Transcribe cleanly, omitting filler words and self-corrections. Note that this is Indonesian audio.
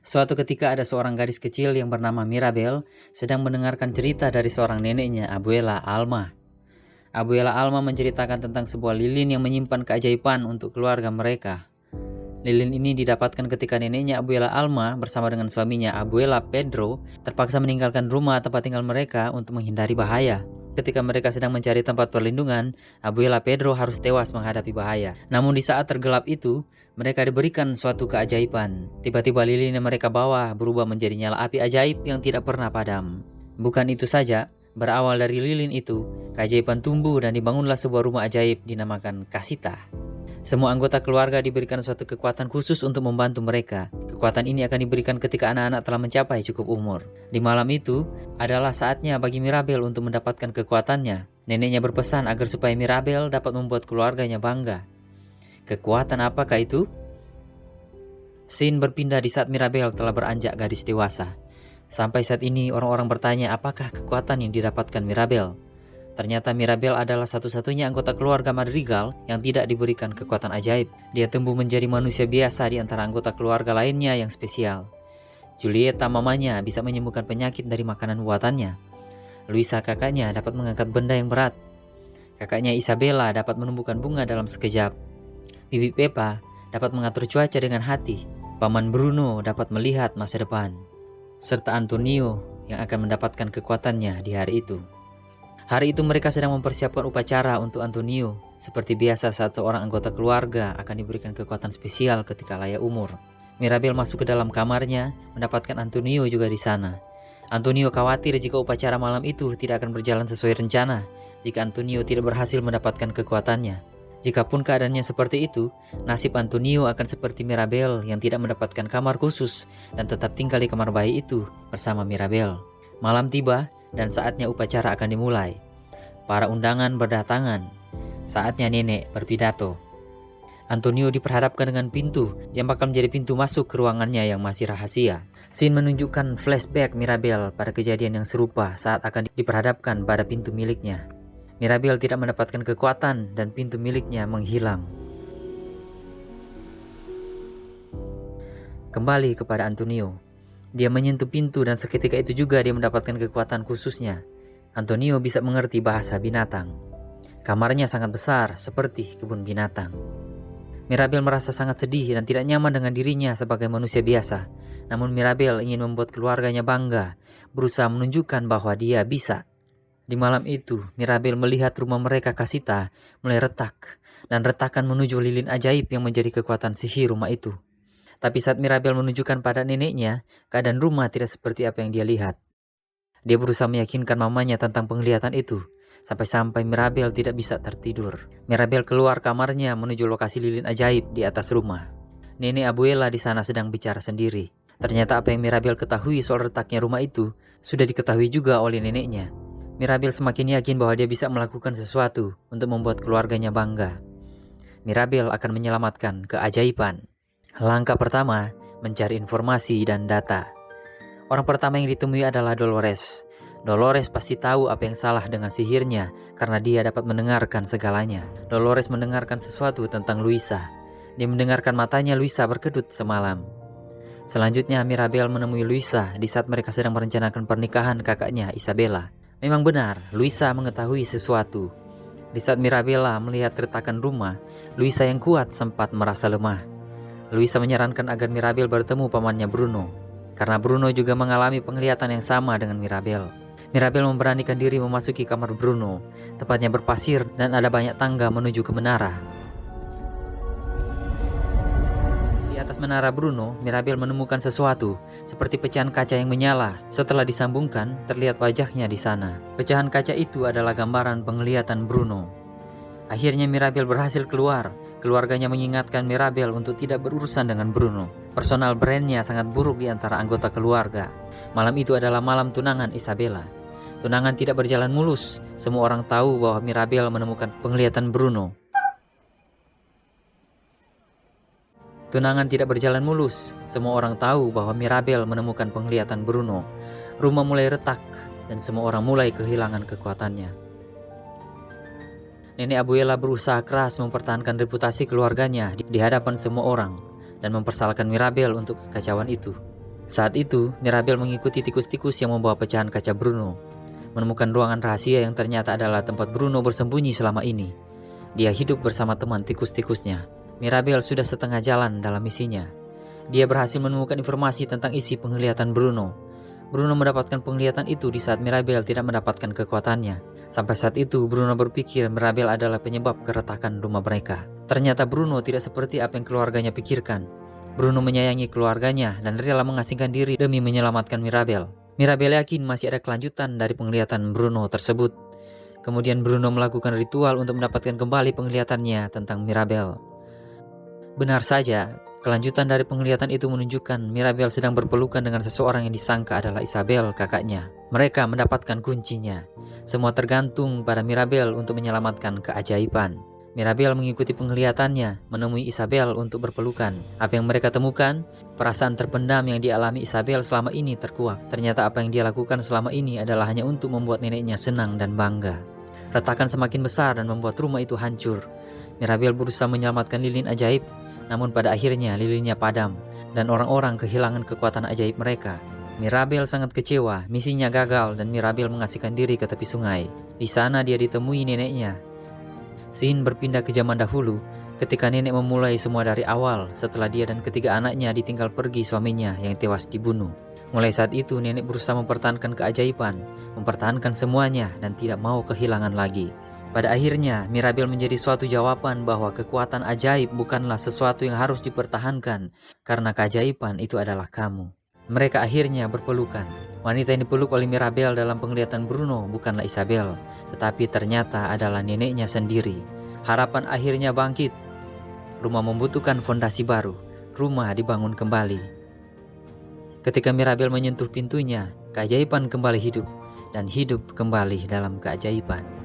Suatu ketika ada seorang gadis kecil yang bernama Mirabel sedang mendengarkan cerita dari seorang neneknya, Abuela Alma. Abuela Alma menceritakan tentang sebuah lilin yang menyimpan keajaiban untuk keluarga mereka. Lilin ini didapatkan ketika neneknya Abuela Alma bersama dengan suaminya Abuela Pedro terpaksa meninggalkan rumah tempat tinggal mereka untuk menghindari bahaya. Ketika mereka sedang mencari tempat perlindungan, Abuela Pedro harus tewas menghadapi bahaya. Namun di saat tergelap itu, mereka diberikan suatu keajaiban. Tiba-tiba lilin yang mereka bawa berubah menjadi nyala api ajaib yang tidak pernah padam. Bukan itu saja, berawal dari lilin itu, keajaiban tumbuh dan dibangunlah sebuah rumah ajaib dinamakan Kasita. Semua anggota keluarga diberikan suatu kekuatan khusus untuk membantu mereka. Kekuatan ini akan diberikan ketika anak-anak telah mencapai cukup umur. Di malam itu adalah saatnya bagi Mirabel untuk mendapatkan kekuatannya. Neneknya berpesan agar supaya Mirabel dapat membuat keluarganya bangga. Kekuatan apakah itu? Scene berpindah di saat Mirabel telah beranjak gadis dewasa. Sampai saat ini orang-orang bertanya apakah kekuatan yang didapatkan Mirabel. Ternyata Mirabel adalah satu-satunya anggota keluarga Madrigal yang tidak diberikan kekuatan ajaib. Dia tumbuh menjadi manusia biasa di antara anggota keluarga lainnya yang spesial. Julieta mamanya bisa menyembuhkan penyakit dari makanan buatannya. Luisa kakaknya dapat mengangkat benda yang berat. Kakaknya Isabella dapat menumbuhkan bunga dalam sekejap. Bibi Peppa dapat mengatur cuaca dengan hati. Paman Bruno dapat melihat masa depan. Serta Antonio yang akan mendapatkan kekuatannya di hari itu. Hari itu mereka sedang mempersiapkan upacara untuk Antonio. Seperti biasa saat seorang anggota keluarga akan diberikan kekuatan spesial ketika layak umur. Mirabel masuk ke dalam kamarnya, mendapatkan Antonio juga di sana. Antonio khawatir jika upacara malam itu tidak akan berjalan sesuai rencana, jika Antonio tidak berhasil mendapatkan kekuatannya. Jikapun keadaannya seperti itu, nasib Antonio akan seperti Mirabel yang tidak mendapatkan kamar khusus dan tetap tinggal di kamar bayi itu bersama Mirabel. Malam tiba dan saatnya upacara akan dimulai. Para undangan berdatangan. Saatnya nenek berpidato. Antonio diperhadapkan dengan pintu yang bakal menjadi pintu masuk ke ruangannya yang masih rahasia. Scene menunjukkan flashback Mirabel pada kejadian yang serupa saat akan diperhadapkan pada pintu miliknya. Mirabel tidak mendapatkan kekuatan dan pintu miliknya menghilang. Kembali kepada Antonio. Dia menyentuh pintu dan seketika itu juga dia mendapatkan kekuatan khususnya. Antonio bisa mengerti bahasa binatang. Kamarnya sangat besar seperti kebun binatang. Mirabel merasa sangat sedih dan tidak nyaman dengan dirinya sebagai manusia biasa. Namun Mirabel ingin membuat keluarganya bangga, berusaha menunjukkan bahwa dia bisa. Di malam itu, Mirabel melihat rumah mereka Kasita mulai retak dan retakan menuju lilin ajaib yang menjadi kekuatan sihir rumah itu. Tapi saat Mirabel menunjukkan pada neneknya, keadaan rumah tidak seperti apa yang dia lihat. Dia berusaha meyakinkan mamanya tentang penglihatan itu, sampai-sampai Mirabel tidak bisa tertidur. Mirabel keluar kamarnya menuju lokasi lilin ajaib di atas rumah. Nenek Abuela di sana sedang bicara sendiri. Ternyata apa yang Mirabel ketahui soal retaknya rumah itu, sudah diketahui juga oleh neneknya. Mirabel semakin yakin bahwa dia bisa melakukan sesuatu untuk membuat keluarganya bangga. Mirabel akan menyelamatkan keajaiban. Langkah pertama, mencari informasi dan data. Orang pertama yang ditemui adalah Dolores. Dolores pasti tahu apa yang salah dengan sihirnya karena dia dapat mendengarkan segalanya. Dolores mendengarkan sesuatu tentang Luisa. Dia mendengarkan matanya Luisa berkedut semalam. Selanjutnya Mirabel menemui Luisa di saat mereka sedang merencanakan pernikahan kakaknya Isabella. Memang benar, Luisa mengetahui sesuatu. Di saat Mirabella melihat retakan rumah, Luisa yang kuat sempat merasa lemah. Luisa menyarankan agar Mirabel bertemu pamannya Bruno, karena Bruno juga mengalami penglihatan yang sama dengan Mirabel. Mirabel memberanikan diri memasuki kamar Bruno, tempatnya berpasir dan ada banyak tangga menuju ke menara. Di atas menara Bruno, Mirabel menemukan sesuatu, seperti pecahan kaca yang menyala. Setelah disambungkan, terlihat wajahnya di sana. Pecahan kaca itu adalah gambaran penglihatan Bruno. Akhirnya Mirabel berhasil keluar. Keluarganya mengingatkan Mirabel untuk tidak berurusan dengan Bruno. Personal brandnya sangat buruk di antara anggota keluarga. Malam itu adalah malam tunangan Isabella. Tunangan tidak berjalan mulus. Semua orang tahu bahwa Mirabel menemukan penglihatan Bruno. Tunangan tidak berjalan mulus. Semua orang tahu bahwa Mirabel menemukan penglihatan Bruno. Rumah mulai retak dan semua orang mulai kehilangan kekuatannya. Nenek Abuela berusaha keras mempertahankan reputasi keluarganya di hadapan semua orang dan mempersalahkan Mirabel untuk kekacauan itu. Saat itu, Mirabel mengikuti tikus-tikus yang membawa pecahan kaca Bruno, menemukan ruangan rahasia yang ternyata adalah tempat Bruno bersembunyi selama ini. Dia hidup bersama teman tikus-tikusnya. Mirabel sudah setengah jalan dalam misinya. Dia berhasil menemukan informasi tentang isi penglihatan Bruno. Bruno mendapatkan penglihatan itu di saat Mirabel tidak mendapatkan kekuatannya. Sampai saat itu, Bruno berpikir Mirabel adalah penyebab keretakan rumah mereka. Ternyata Bruno tidak seperti apa yang keluarganya pikirkan. Bruno menyayangi keluarganya dan rela mengasingkan diri demi menyelamatkan Mirabel. Mirabel yakin masih ada kelanjutan dari penglihatan Bruno tersebut. Kemudian Bruno melakukan ritual untuk mendapatkan kembali penglihatannya tentang Mirabel. Benar saja, kelanjutan dari penglihatan itu menunjukkan Mirabel sedang berpelukan dengan seseorang yang disangka adalah Isabel, kakaknya. Mereka mendapatkan kuncinya. Semua tergantung pada Mirabel untuk menyelamatkan keajaiban. Mirabel mengikuti penglihatannya, menemui Isabel untuk berpelukan. Apa yang mereka temukan? Perasaan terpendam yang dialami Isabel selama ini terkuak. Ternyata apa yang dia lakukan selama ini adalah hanya untuk membuat neneknya senang dan bangga. Retakan semakin besar dan membuat rumah itu hancur. Mirabel berusaha menyelamatkan lilin ajaib, namun pada akhirnya lilinnya padam dan orang-orang kehilangan kekuatan ajaib mereka. Mirabel sangat kecewa, misinya gagal dan Mirabel mengasihkan diri ke tepi sungai. Di sana dia ditemui neneknya. Scene berpindah ke zaman dahulu, ketika nenek memulai semua dari awal setelah dia dan ketiga anaknya ditinggal pergi suaminya yang tewas dibunuh. Mulai saat itu nenek berusaha mempertahankan keajaiban, mempertahankan semuanya dan tidak mau kehilangan lagi. Pada akhirnya, Mirabel menjadi suatu jawaban bahwa kekuatan ajaib bukanlah sesuatu yang harus dipertahankan, karena keajaiban itu adalah kamu. Mereka akhirnya berpelukan. Wanita yang dipeluk oleh Mirabel dalam penglihatan Bruno bukanlah Isabel, tetapi ternyata adalah neneknya sendiri. Harapan akhirnya bangkit. Rumah membutuhkan fondasi baru. Rumah dibangun kembali. Ketika Mirabel menyentuh pintunya, keajaiban kembali hidup, dan hidup kembali dalam keajaiban.